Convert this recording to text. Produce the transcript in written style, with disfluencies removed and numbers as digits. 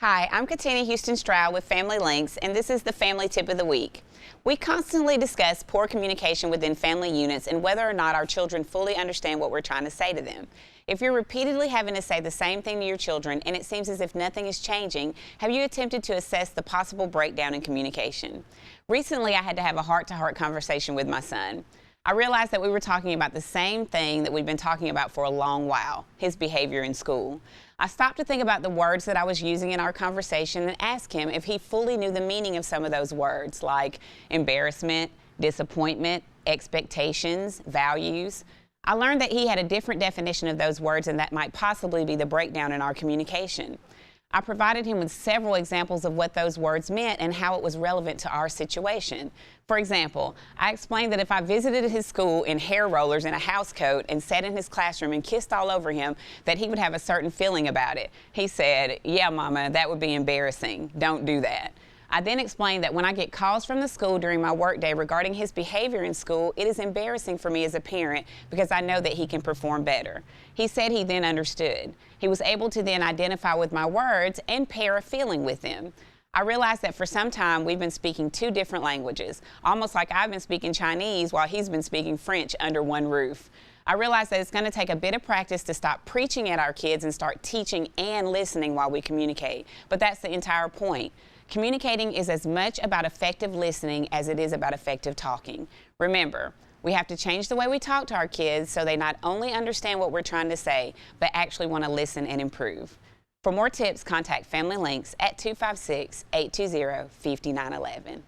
Hi, I'm Katina Houston Stroud with Family Links, and this is the Family Tip of the Week. We constantly discuss poor communication within family units and whether or not our children fully understand what we're trying to say to them. If you're repeatedly having to say the same thing to your children and it seems as if nothing is changing, have you attempted to assess the possible breakdown in communication? Recently, I had to have a heart-to-heart conversation with my son. I realized that we were talking about the same thing that we've been talking about for a long while, his behavior in school. I stopped to think about the words that I was using in our conversation and asked him if he fully knew the meaning of some of those words, like embarrassment, disappointment, expectations, values. I learned that he had a different definition of those words, and that might possibly be the breakdown in our communication. I provided him with several examples of what those words meant and how it was relevant to our situation. For example, I explained that if I visited his school in hair rollers and a house coat and sat in his classroom and kissed all over him, that he would have a certain feeling about it. He said, "Yeah, Mama, that would be embarrassing. Don't do that." I then explained that when I get calls from the school during my workday regarding his behavior in school, it is embarrassing for me as a parent because I know that he can perform better. He said he then understood. He was able to then identify with my words and pair a feeling with them. I realized that for some time we've been speaking two different languages, almost like I've been speaking Chinese while he's been speaking French under one roof. I realized that it's going to take a bit of practice to stop preaching at our kids and start teaching and listening while we communicate. But that's the entire point. Communicating is as much about effective listening as it is about effective talking. Remember, we have to change the way we talk to our kids so they not only understand what we're trying to say, but actually want to listen and improve. For more tips, contact Family Links at 256-820-5911.